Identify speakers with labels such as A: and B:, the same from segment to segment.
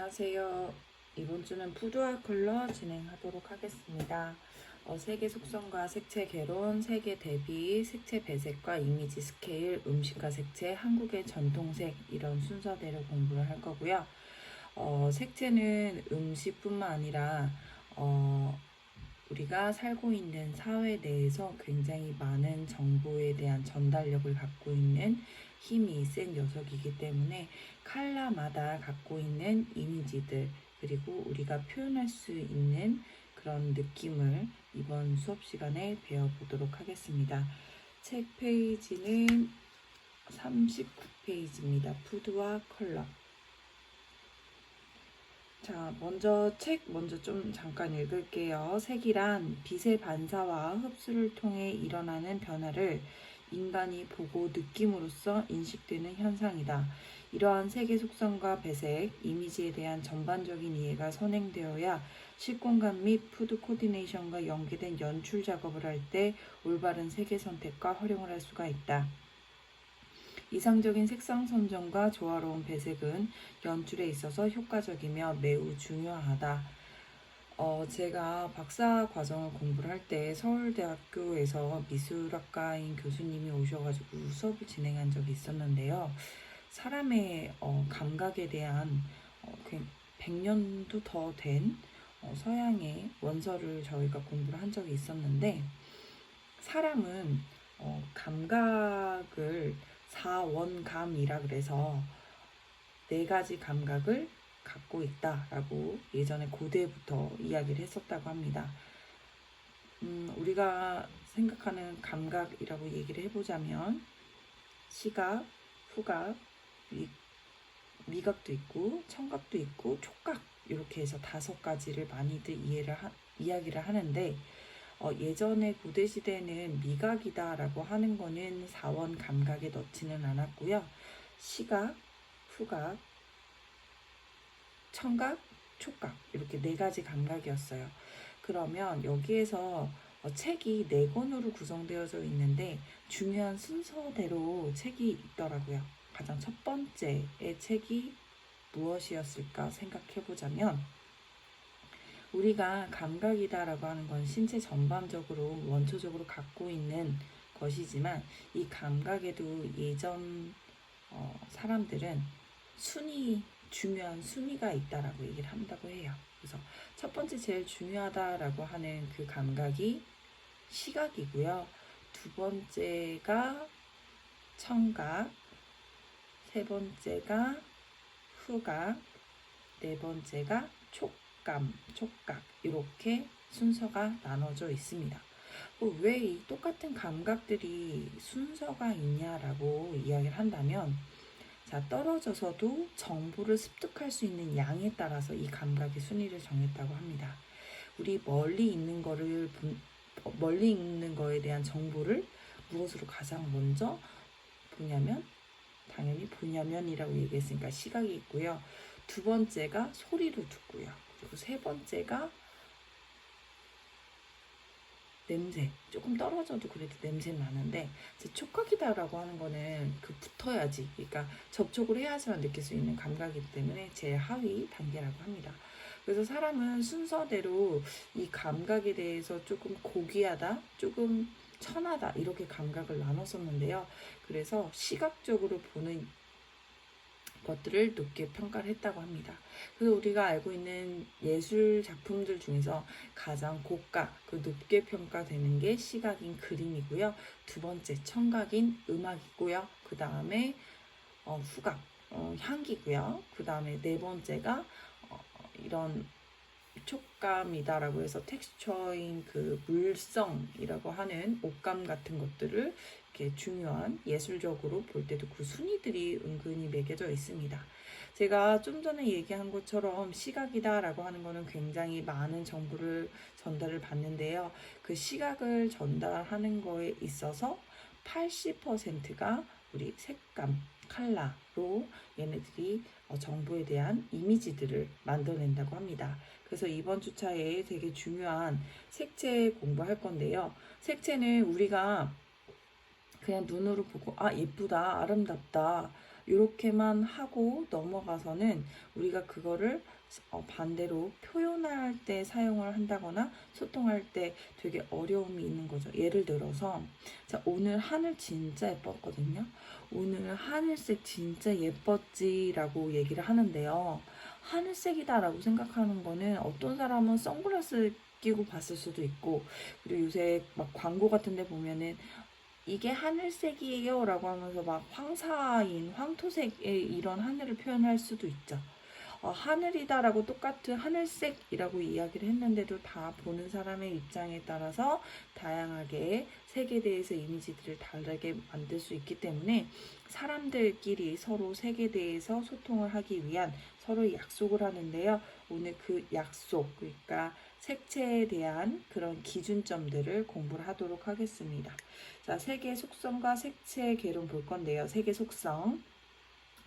A: 안녕하세요. 이번 주는 푸드와 컬러 진행하도록 하겠습니다. 색의 속성과 색채 개론, 색의 대비, 색채 배색과 이미지 스케일, 음식과 색채, 한국의 전통색 이런 순서대로 공부를 할 거고요. 색채는 음식뿐만 아니라 우리가 살고 있는 사회 내에서 굉장히 많은 정보에 대한 전달력을 갖고 있는 힘이 센 녀석이기 때문에 컬러마다 갖고 있는 이미지들 그리고 우리가 표현할 수 있는 그런 느낌을 이번 수업 시간에 배워보도록 하겠습니다. 책 페이지는 39페이지입니다. 푸드와 컬러. 자, 책 먼저 좀 잠깐 읽을게요. 색이란 빛의 반사와 흡수를 통해 일어나는 변화를 인간이 보고 느낌으로써 인식되는 현상이다. 이러한 색의 속성과 배색, 이미지에 대한 전반적인 이해가 선행되어야 실공간 및 푸드 코디네이션과 연계된 연출 작업을 할 때 올바른 색의 선택과 활용을 할 수가 있다. 이상적인 색상 선정과 조화로운 배색은 연출에 있어서 효과적이며 매우 중요하다. 제가 박사 과정을 공부를 할 때 서울대학교에서 미술학과인 교수님이 오셔가지고 수업을 진행한 적이 있었는데요. 사람의 감각에 대한 100년도 더 된 서양의 원서를 저희가 공부를 한 적이 있었는데 사람은 감각을 4원감이라 그래서 4가지 감각을 갖고 있다라고 예전에 고대부터 이야기를 했었다고 합니다. 우리가 생각하는 감각이라고 얘기를 해보자면 시각, 후각, 미각도 있고 청각도 있고 촉각 이렇게 해서 5가지를 많이들 이야기를 하는데 예전에 고대시대는 미각이다라고 하는 거는 4원 감각에 넣지는 않았고요. 시각, 후각, 청각, 촉각 이렇게 4가지 감각이었어요. 그러면 여기에서 책이 4권으로 구성되어져 있는데 중요한 순서대로 책이 있더라고요. 가장 첫 번째의 책이 무엇이었을까 생각해보자면 우리가 감각이다라고 하는 건 신체 전반적으로 원초적으로 갖고 있는 것이지만 이 감각에도 예전 사람들은 중요한 순위가 있다라고 얘기를 한다고 해요. 그래서 첫 번째 제일 중요하다라고 하는 그 감각이 시각이고요. 두 번째가 청각, 세 번째가 후각, 네 번째가 촉각 이렇게 순서가 나눠져 있습니다. 왜 이 똑같은 감각들이 순서가 있냐라고 이야기를 한다면 자, 떨어져서도 정보를 습득할 수 있는 양에 따라서 이 감각의 순위를 정했다고 합니다. 우리 멀리 있는 거에 대한 정보를 무엇으로 가장 먼저 보냐면 당연히 보냐면이라고 얘기했으니까 시각이 있고요. 두 번째가 소리로 듣고요. 그리고 세 번째가 냄새. 조금 떨어져도 그래도 냄새 나는데 촉각이다라고 하는 거는 붙어야지. 그러니까 접촉을 해야지만 느낄 수 있는 감각이기 때문에 제일 하위 단계라고 합니다. 그래서 사람은 순서대로 이 감각에 대해서 조금 고귀하다, 조금 천하다 이렇게 감각을 나눴었는데요. 그래서 시각적으로 보는 것들을 높게 평가를 했다고 합니다. 그래서 우리가 알고 있는 예술 작품들 중에서 가장 고가, 높게 평가되는 게 시각인 그림이고요. 두 번째 청각인 음악이고요. 그 다음에 후각, 향기고요. 그 다음에 네 번째가 이런 촉감이다라고 해서 텍스처인 물성이라고 하는 옷감 같은 것들을 이렇게 중요한 예술적으로 볼 때도 그 순위들이 은근히 매겨져 있습니다. 제가 좀 전에 얘기한 것처럼 시각이다라고 하는 거는 굉장히 많은 정보를 전달을 받는데요. 그 시각을 전달하는 거에 있어서 80%가 우리 색감, 컬러로 얘네들이 정보에 대한 이미지들을 만들어낸다고 합니다. 그래서 이번 주차에 되게 중요한 색채 공부할 건데요. 색채는 우리가 그냥 눈으로 보고 예쁘다, 아름답다 이렇게만 하고 넘어가서는 우리가 그거를 반대로 표현할 때 사용을 한다거나 소통할 때 되게 어려움이 있는 거죠. 예를 들어서 자, 오늘 하늘 진짜 예뻤거든요. 오늘 하늘색 진짜 예뻤지 라고 얘기를 하는데요. 하늘색이다 라고 생각하는 거는 어떤 사람은 선글라스 끼고 봤을 수도 있고, 그리고 요새 막 광고 같은 데 보면은 이게 하늘색이에요 라고 하면서 막 황사인 황토색의 이런 하늘을 표현할 수도 있죠. 하늘이다라고 똑같은 하늘색이라고 이야기를 했는데도 다 보는 사람의 입장에 따라서 다양하게 색에 대해서 이미지들을 다르게 만들 수 있기 때문에 사람들끼리 서로 색에 대해서 소통을 하기 위한 서로 약속을 하는데요. 오늘 그 약속, 그러니까 색채에 대한 그런 기준점들을 공부를 하도록 하겠습니다. 자, 색의 속성과 색채의 개론 볼 건데요. 색의 속성.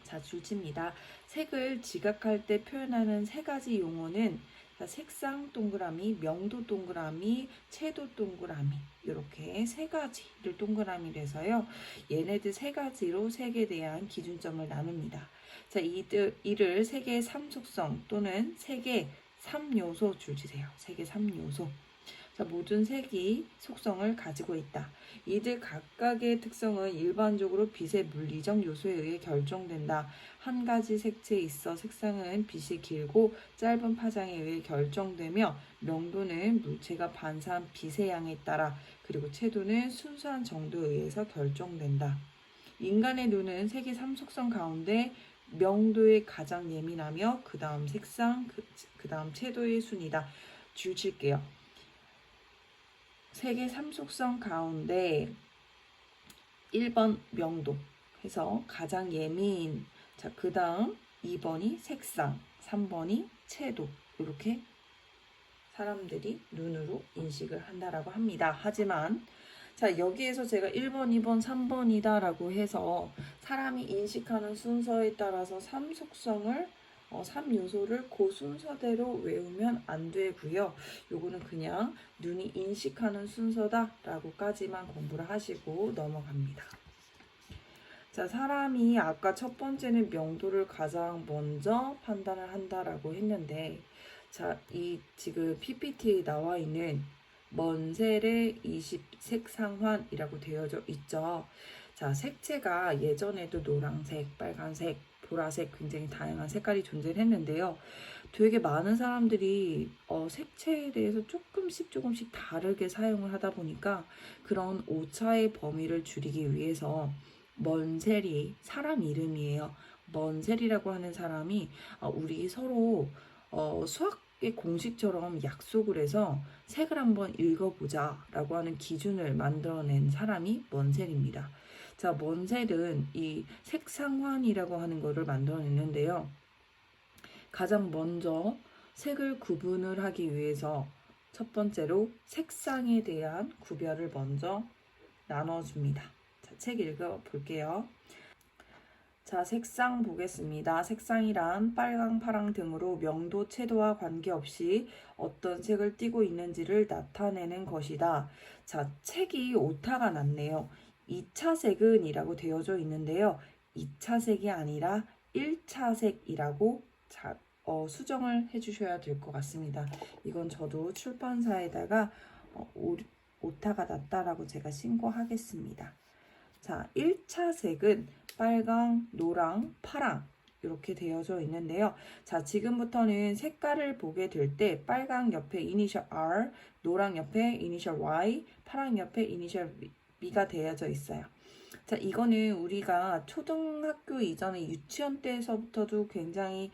A: 자, 주지입니다. 색을 지각할 때 표현하는 세 가지 용어는 색상 동그라미, 명도 동그라미, 채도 동그라미, 이렇게 세 가지를 동그라미를 해서요. 얘네들 세 가지로 색에 대한 기준점을 나눕니다. 자, 이를 색의 3속성 또는 색의 3요소 줄지세요. 색의 3요소. 자, 모든 색이 속성을 가지고 있다. 이들 각각의 특성은 일반적으로 빛의 물리적 요소에 의해 결정된다. 한 가지 색채에 있어 색상은 빛이 길고 짧은 파장에 의해 결정되며, 명도는 물체가 반사한 빛의 양에 따라, 그리고 채도는 순수한 정도에 의해서 결정된다. 인간의 눈은 색의 3속성 가운데 명도에 가장 예민하며 그 다음 색상, 그 다음 채도의 순이다. 줄칠게요. 색의 3속성 가운데 1번 명도 해서 가장 예민, 자, 그 다음 2번이 색상, 3번이 채도, 이렇게 사람들이 눈으로 인식을 한다라고 합니다. 하지만 자, 여기에서 제가 1번, 2번, 3번이다 라고 해서 사람이 인식하는 순서에 따라서 3속성을 3요소를 그 순서대로 외우면 안 되고요. 요거는 그냥 눈이 인식하는 순서다 라고까지만 공부를 하시고 넘어갑니다. 자, 사람이 아까 첫 번째는 명도를 가장 먼저 판단을 한다라고 했는데, 자, 이 지금 PPT에 나와 있는 먼셀의 20색상환이라고 되어져 있죠. 자, 색채가 예전에도 노란색, 빨간색, 보라색 굉장히 다양한 색깔이 존재했는데요. 되게 많은 사람들이 색채에 대해서 조금씩 다르게 사용을 하다 보니까 그런 오차의 범위를 줄이기 위해서 먼셀이 사람 이름이에요. 먼셀이라고 하는 사람이 우리 서로 수학의 공식처럼 약속을 해서 색을 한번 읽어보자 라고 하는 기준을 만들어낸 사람이 먼셀입니다. 자, 먼셀은 이 색상환이라고 하는 거를 만들어냈는데요. 가장 먼저 색을 구분을 하기 위해서 첫 번째로 색상에 대한 구별을 먼저 나눠줍니다. 자, 책 읽어볼게요. 자, 색상 보겠습니다. 색상이란 빨강, 파랑 등으로 명도, 채도와 관계없이 어떤 색을 띠고 있는지를 나타내는 것이다. 자, 책이 오타가 났네요. 2차 색은 이라고 되어져 있는데요. 2차 색이 아니라 1차 색이라고 수정을 해주셔야 될 것 같습니다. 이건 저도 출판사에다가 오타가 났다라고 제가 신고하겠습니다. 자, 1차 색은 빨강, 노랑, 파랑 이렇게 되어져 있는데요. 자, 지금부터는 색깔을 보게 될 때 빨강 옆에 이니셜 R, 노랑 옆에 이니셜 Y, 파랑 옆에 이니셜 B가 되어져 있어요. 자, 이거는 우리가 초등학교 이전에 유치원 때에서부터도 굉장히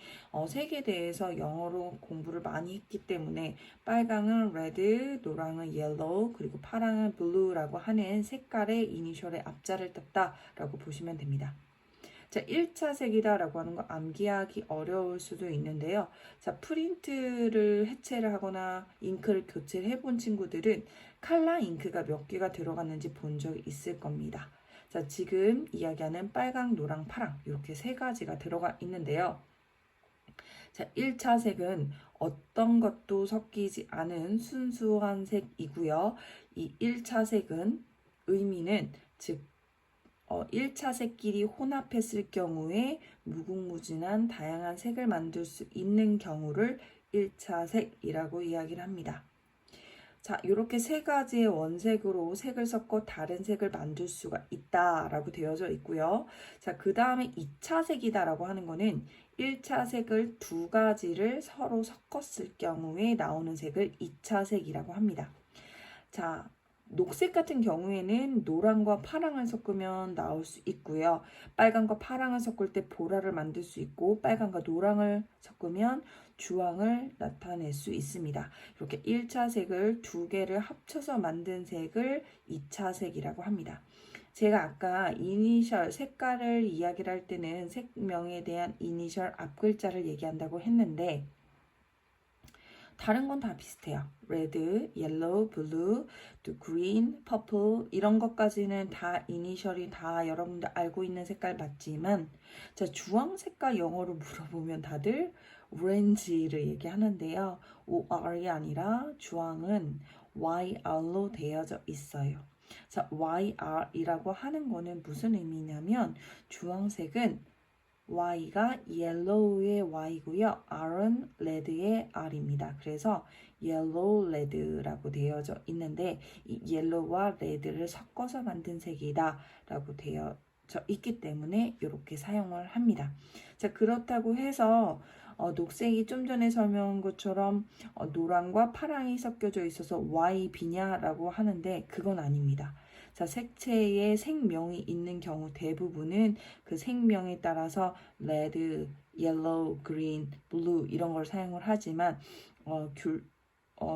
A: 색에 대해서 영어로 공부를 많이 했기 때문에 빨강은 red, 노랑은 yellow, 그리고 파랑은 blue라고 하는 색깔의 이니셜의 앞자를 땄다라고 보시면 됩니다. 자, 1차 색이다 라고 하는 거 암기하기 어려울 수도 있는데요. 자, 프린트를 해체를 하거나 잉크를 교체를 해본 친구들은 칼라 잉크가 몇 개가 들어갔는지 본 적이 있을 겁니다. 자, 지금 이야기하는 빨강, 노랑, 파랑 이렇게 세 가지가 들어가 있는데요. 자, 1차 색은 어떤 것도 섞이지 않은 순수한 색이고요. 이 1차 색은 의미는 즉 1차 색끼리 혼합했을 경우에 무궁무진한 다양한 색을 만들 수 있는 경우를 1차 색이라고 이야기를 합니다. 자, 이렇게 세 가지의 원색으로 색을 섞어 다른 색을 만들 수가 있다라고 되어져 있고요. 자, 그 다음에 2차 색이다라고 하는 거는 1차 색을 두 가지를 서로 섞었을 경우에 나오는 색을 2차 색이라고 합니다. 자, 녹색 같은 경우에는 노랑과 파랑을 섞으면 나올 수 있고요. 빨강과 파랑을 섞을 때 보라를 만들 수 있고, 빨강과 노랑을 섞으면 주황을 나타낼 수 있습니다. 이렇게 1차 색을 두 개를 합쳐서 만든 색을 2차 색이라고 합니다. 제가 아까 이니셜 색깔을 이야기를 할 때는 색명에 대한 이니셜 앞글자를 얘기한다고 했는데, 다른 건 다 비슷해요. 레드, 옐로우, 블루, 또 그린, 퍼플 이런 것까지는 다 이니셜이 다 여러분들 알고 있는 색깔 맞지만 자, 주황 색깔 영어로 물어보면 다들 오렌지를 얘기하는데요. OR이 아니라 주황은 YR로 되어져 있어요. 자, YR이라고 하는 거는 무슨 의미냐면 주황색은 Y가 yellow의 Y고요. R은 red의 R입니다. 그래서 yellow red라고 되어져 있는데 이 yellow와 red를 섞어서 만든 색이다 라고 되어져 있기 때문에 이렇게 사용을 합니다. 자, 그렇다고 해서 녹색이 좀 전에 설명한 것처럼 노랑과 파랑이 섞여져 있어서 Y비냐라고 하는데 그건 아닙니다. 자, 색채에 색명이 있는 경우 대부분은 그 색명에 따라서 레드, 옐로우, 그린, 블루 이런 걸 사용을 하지만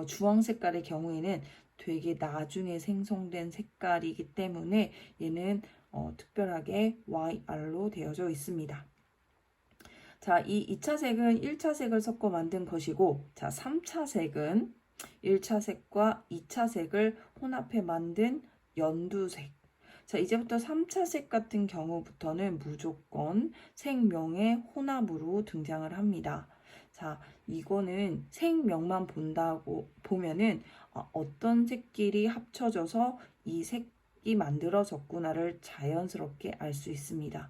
A: 주황 색깔의 경우에는 되게 나중에 생성된 색깔이기 때문에 얘는 특별하게 YR로 되어져 있습니다. 자, 이 2차 색은 1차 색을 섞어 만든 것이고, 자, 3차 색은 1차 색과 2차 색을 혼합해 만든 연두색. 자, 이제부터 3차 색 같은 경우부터는 무조건 색명의 혼합으로 등장을 합니다. 자, 이거는 색명만 본다고 보면은 어떤 색끼리 합쳐져서 이 색이 만들어졌구나를 자연스럽게 알 수 있습니다.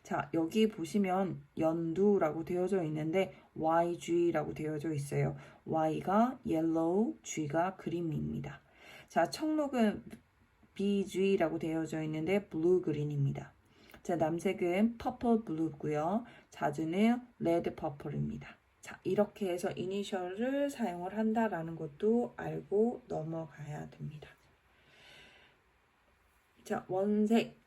A: 자, 여기 보시면 연두라고 되어져 있는데 YG라고 되어져 있어요. Y가 yellow, G가 그린입니다. 자, 청록은 BG라고 되어져 있는데 블루 그린입니다. 자, 남색은 퍼플 블루고요. 자주는 레드 퍼플입니다. 자, 이렇게 해서 이니셜을 사용을 한다라는 것도 알고 넘어가야 됩니다. 자, 원색.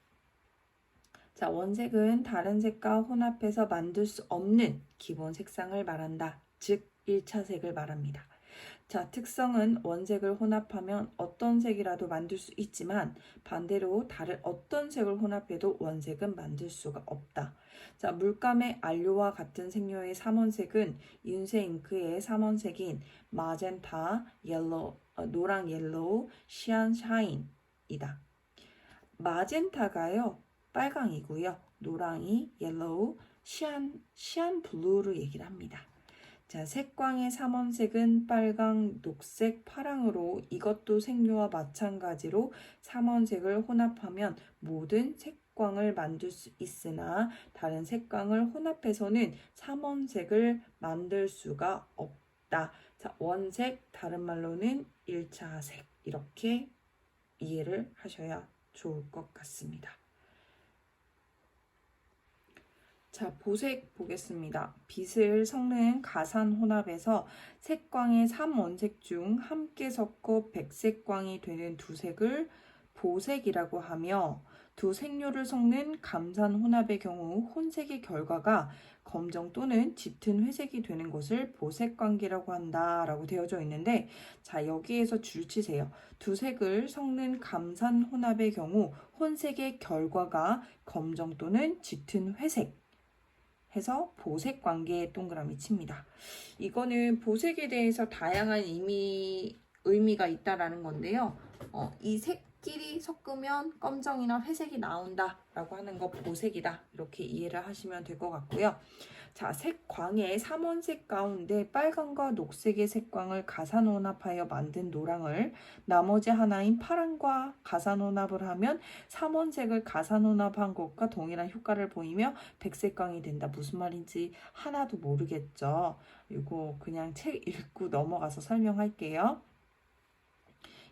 A: 자, 원색은 다른 색과 혼합해서 만들 수 없는 기본 색상을 말한다. 즉, 1차 색을 말합니다. 자, 특성은 원색을 혼합하면 어떤 색이라도 만들 수 있지만 반대로 다른 어떤 색을 혼합해도 원색은 만들 수가 없다. 자, 물감의 안료와 같은 색료의 삼원색은 윤세 잉크의 삼원색인 마젠타, 옐로우, 노랑 옐로우, 시안 샤인이다. 마젠타가요, 빨강이고요. 노랑이 옐로우, 시안 블루로 얘기를 합니다. 자, 색광의 삼원색은 빨강, 녹색, 파랑으로 이것도 색료와 마찬가지로 삼원색을 혼합하면 모든 색광을 만들 수 있으나 다른 색광을 혼합해서는 삼원색을 만들 수가 없다. 자, 원색, 다른 말로는 1차 색 이렇게 이해를 하셔야 좋을 것 같습니다. 자, 보색 보겠습니다. 빛을 섞는 가산 혼합에서 색광의 3원색 중 함께 섞어 백색광이 되는 두 색을 보색이라고 하며 두 색료를 섞는 감산 혼합의 경우 혼색의 결과가 검정 또는 짙은 회색이 되는 것을 보색 관계라고 한다라고 되어져 있는데 자, 여기에서 줄 치세요. 두 색을 섞는 감산 혼합의 경우 혼색의 결과가 검정 또는 짙은 회색 해서 보색 관계에 동그라미 칩니다. 이거는 보색에 대해서 다양한 의미가 있다라는 건데요. 이 색끼리 섞으면 검정이나 회색이 나온다 라고 하는 거 보색이다 이렇게 이해를 하시면 될 것 같고요. 자, 색광의 삼원색 가운데 빨강과 녹색의 색광을 가산혼합하여 만든 노랑을 나머지 하나인 파랑과 가산혼합을 하면 삼원색을 가산혼합한 것과 동일한 효과를 보이며 백색광이 된다. 무슨 말인지 하나도 모르겠죠? 이거 그냥 책 읽고 넘어가서 설명할게요.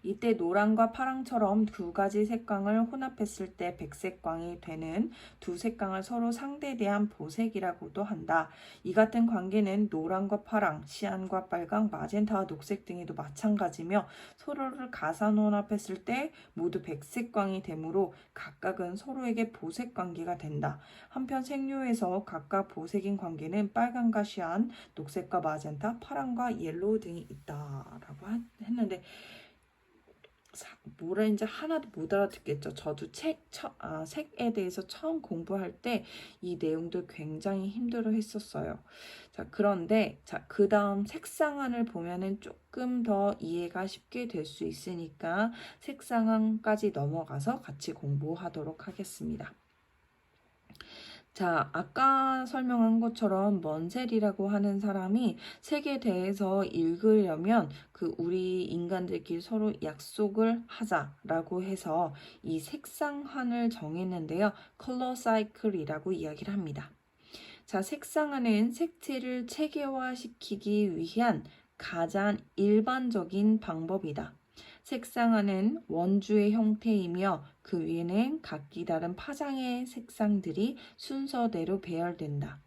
A: 이때 노랑과 파랑처럼 두 가지 색광을 혼합했을 때 백색광이 되는 두 색광을 서로 상대대한 보색이라고도 한다. 이 같은 관계는 노랑과 파랑, 시안과 빨강, 마젠타와 녹색 등에도 마찬가지며 서로를 가산혼합했을 때 모두 백색광이 되므로 각각은 서로에게 보색 관계가 된다. 한편 색료에서 각각 보색인 관계는 빨강과 시안, 녹색과 마젠타, 파랑과 옐로우 등이 있다라고 했는데 뭐라는지 하나도 못 알아듣겠죠. 저도 색에 대해서 처음 공부할 때 이 내용들 굉장히 힘들어 했었어요. 자, 그런데 그 다음 색상안을 보면은 조금 더 이해가 쉽게 될 수 있으니까 색상안까지 넘어가서 같이 공부하도록 하겠습니다. 자, 아까 설명한 것처럼 먼셀이라고 하는 사람이 색에 대해서 읽으려면 우리 인간들끼리 서로 약속을 하자라고 해서 이 색상환을 정했는데요. 컬러 사이클이라고 이야기를 합니다. 자, 색상환은 색채를 체계화시키기 위한 가장 일반적인 방법이다. 색상화는 원주의 형태이며 그 위에는 각기 다른 파장의 색상들이 순서대로 배열된다.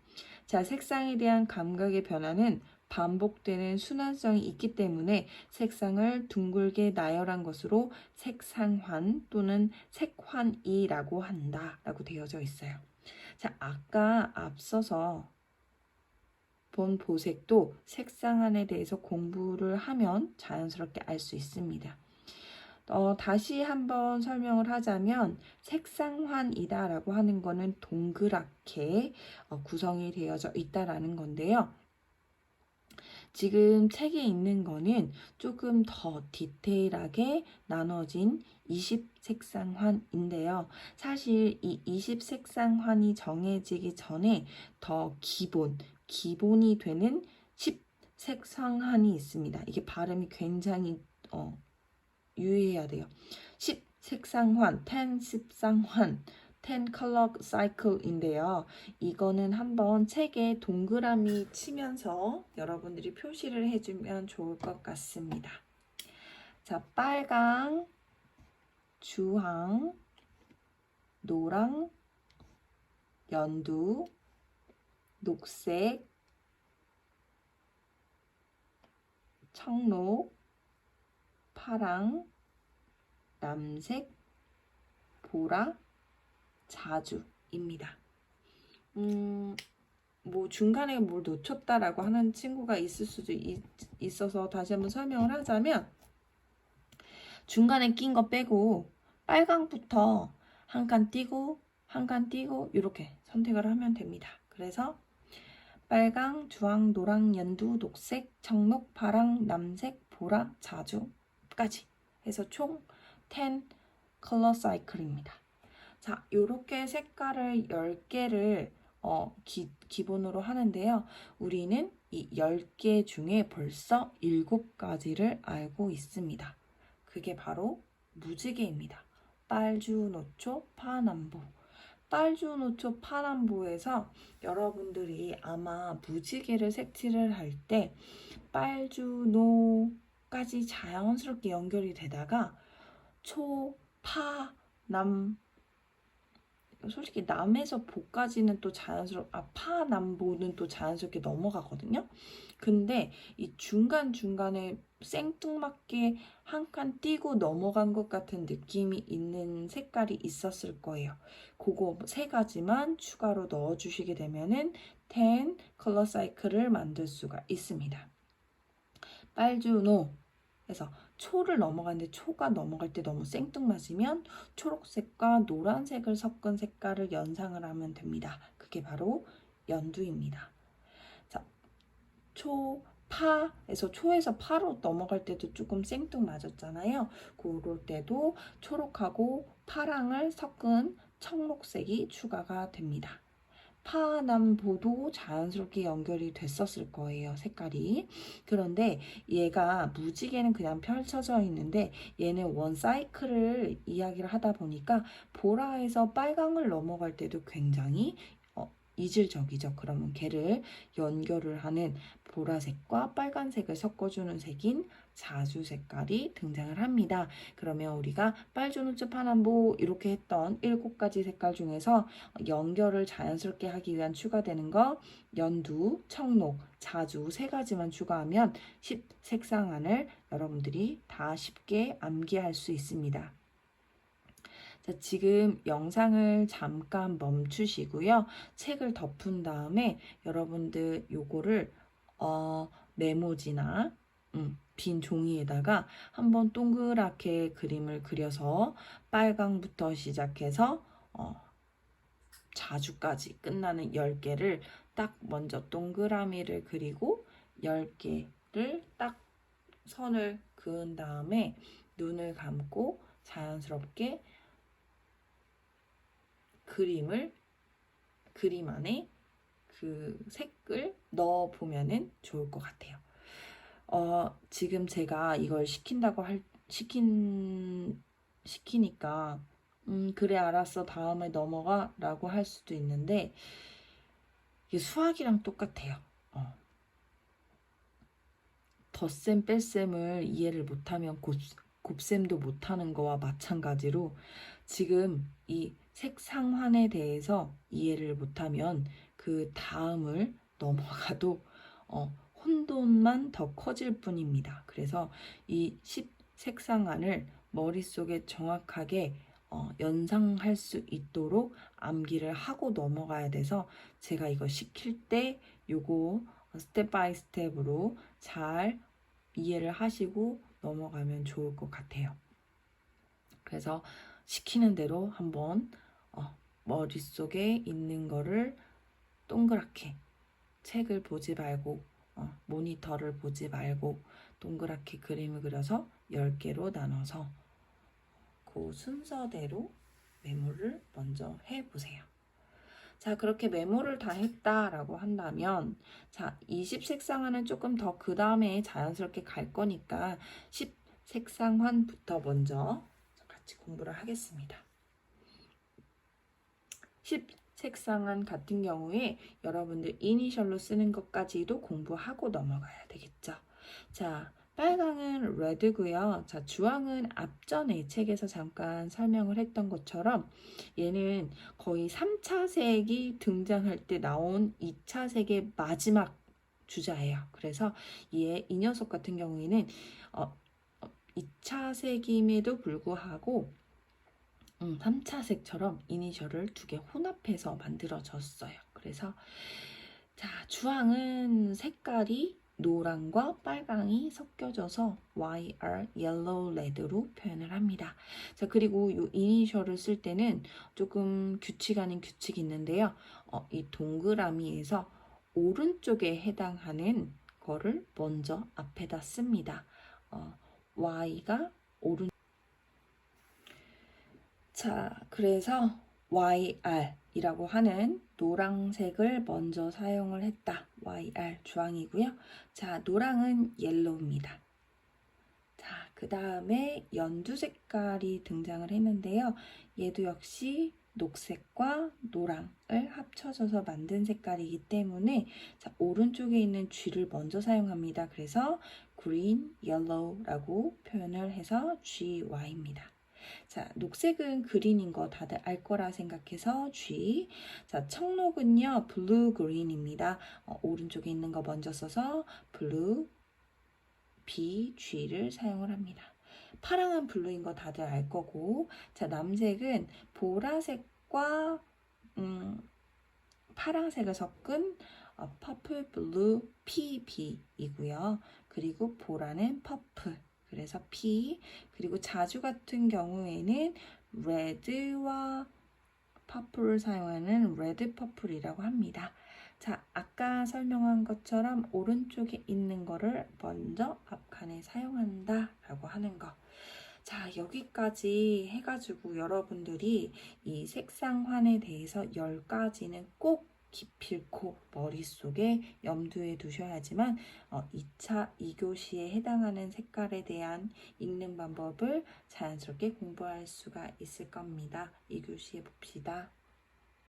A: 자, 색상에 대한 감각의 변화는 반복되는 순환성이 있기 때문에 색상을 둥글게 나열한 것으로 색상환 또는 색환이라고 한다 라고 되어져 있어요. 자, 아까 앞서서 본 보색도 색상안에 대해서 공부를 하면 자연스럽게 알 수 있습니다. 다시 한번 설명을 하자면 색상환이다 라고 하는 거는 동그랗게 구성이 되어져 있다라는 건데요. 지금 책에 있는 거는 조금 더 디테일하게 나눠진 20색상환인데요. 사실 이 20색상환이 정해지기 전에 더 기본이 되는 10색상환이 있습니다. 이게 발음이 굉장히 유의해야 돼요. 10색상환, 10색상환, 10 color cycle인데요. 이거는 한번 책에 동그라미 치면서 여러분들이 표시를 해주면 좋을 것 같습니다. 자, 빨강, 주황, 노랑, 연두, 녹색, 청록, 파랑, 남색, 보라, 자주입니다. 뭐 중간에 뭘 놓쳤다라고 하는 친구가 있을 수도 있어서 다시 한번 설명을 하자면 중간에 낀 거 빼고 빨강부터 한 칸 띄고 한 칸 띄고 이렇게 선택을 하면 됩니다. 그래서 빨강, 주황, 노랑, 연두, 녹색, 청록, 파랑, 남색, 보라, 자주까지 해서 총 10 컬러 사이클입니다. 자, 이렇게 색깔을 10개를 기본으로 하는데요. 우리는 이 10개 중에 벌써 7가지를 알고 있습니다. 그게 바로 무지개입니다. 빨주노초, 파남보. 빨주노초, 파남보에서 여러분들이 아마 무지개를 색칠을 할 때 빨주노까지 자연스럽게 연결이 되다가 초, 파, 남, 솔직히 남에서 보까지는 또 파남보는 또 자연스럽게 넘어가거든요. 근데 이 중간중간에 생뚱맞게 한 칸 띄고 넘어간 것 같은 느낌이 있는 색깔이 있었을 거예요. 그거 3가지만 추가로 넣어주시게 되면은 10 컬러 사이클을 만들 수가 있습니다. 빨주노 해서 초를 넘어가는데 초가 넘어갈 때 너무 생뚱맞으면 초록색과 노란색을 섞은 색깔을 연상을 하면 됩니다. 그게 바로 연두입니다. 자, 파에서 초에서 파로 넘어갈 때도 조금 생뚱맞았잖아요. 그럴 때도 초록하고 파랑을 섞은 청록색이 추가가 됩니다. 파남보도 자연스럽게 연결이 됐었을 거예요, 색깔이. 그런데 얘가 무지개는 그냥 펼쳐져 있는데 얘는 원 사이클을 이야기를 하다 보니까 보라에서 빨강을 넘어갈 때도 굉장히 이질적이죠. 그러면 걔를 연결을 하는 보라색과 빨간색을 섞어주는 색인 자주 색깔이 등장을 합니다. 그러면 우리가 빨주노초 파남보 이렇게 했던 7가지 색깔 중에서 연결을 자연스럽게 하기 위한 추가되는 거 연두, 청록, 자주 3가지만 추가하면 10색상안을 여러분들이 다 쉽게 암기할 수 있습니다. 자, 지금 영상을 잠깐 멈추시고요. 책을 덮은 다음에 여러분들 요거를 메모지나 빈 종이에다가 한번 동그랗게 그림을 그려서 빨강부터 시작해서 자주까지 끝나는 10개를 딱 먼저 동그라미를 그리고 10개를 딱 선을 그은 다음에 눈을 감고 자연스럽게 그림 안에 그 색을 넣어 보면은 좋을 것 같아요. 지금 제가 이걸 시키니까 그래 알았어 다음에 넘어가 라고 할 수도 있는데 이게 수학이랑 똑같아요. 덧셈 뺄셈을 이해를 못하면 곱셈도 못하는 거와 마찬가지로 지금 이 색상환에 대해서 이해를 못하면 그 다음을 넘어가도 혼돈만 더 커질 뿐입니다. 그래서 이 10색상안을 머릿속에 정확하게 연상할 수 있도록 암기를 하고 넘어가야 돼서 제가 이거 시킬 때 요거 스텝 바이 스텝으로 잘 이해를 하시고 넘어가면 좋을 것 같아요. 그래서 시키는 대로 한번 머릿속에 있는 거를 동그랗게 책을 보지 말고 모니터를 보지 말고 동그랗게 그림을 그려서 10개로 나눠서 그 순서대로 메모를 먼저 해보세요. 자, 그렇게 메모를 다 했다라고 한다면 자, 20색상환은 조금 더 그 다음에 자연스럽게 갈 거니까 10색상환부터 먼저 같이 공부를 하겠습니다. 10색상환 같은 경우에 여러분들 이니셜로 쓰는 것까지도 공부하고 넘어가야 되겠죠. 자, 빨강은 레드고요. 자, 주황은 앞전에 책에서 잠깐 설명을 했던 것처럼 얘는 거의 3차 색이 등장할 때 나온 2차 색의 마지막 주자예요. 그래서 이 녀석 같은 경우에는 2차 색임에도 불구하고 3차 색처럼 이니셜을 2개 혼합해서 만들어졌어요. 그래서 자, 주황은 색깔이 노랑과 빨강이 섞여져서 YR, Yellow Red로 표현을 합니다. 자, 그리고 이 이니셜을 쓸 때는 조금 규칙 아닌 규칙이 있는데요. 이 동그라미에서 오른쪽에 해당하는 거를 먼저 앞에다 씁니다. Y가 오른. 자, 그래서 YR이라고 하는 노란색을 먼저 사용을 했다. YR 주황이고요. 자, 노랑은 옐로우입니다. 자, 그 다음에 연두 색깔이 등장을 했는데요. 얘도 역시 녹색과 노랑을 합쳐져서 만든 색깔이기 때문에 자, 오른쪽에 있는 G를 먼저 사용합니다. 그래서 green, yellow라고 표현을 해서 GY입니다. 자, 녹색은 그린인 거 다들 알 거라 생각해서 G. 자, 청록은요, blue green입니다. 오른쪽에 있는 거 먼저 써서 blue, B, G를 사용을 합니다. 파랑은 블루인 거 다들 알 거고, 자, 남색은 보라색과 파랑색을 섞은 purple, blue, PB이고요. 그리고 보라는 purple. 그래서 P, 그리고 자주 같은 경우에는 red와 purple을 사용하는 red purple이라고 합니다. 자, 아까 설명한 것처럼 오른쪽에 있는 거를 먼저 앞칸에 사용한다 라고 하는 거. 자, 여기까지 해가지고 여러분들이 이 색상환에 대해서 10가지는 꼭 기필코 머릿속에 염두에 두셔야지만 2차 2교시에 해당하는 색깔에 대한 읽는 방법을 자연스럽게 공부할 수가 있을 겁니다. 2교시에 봅시다.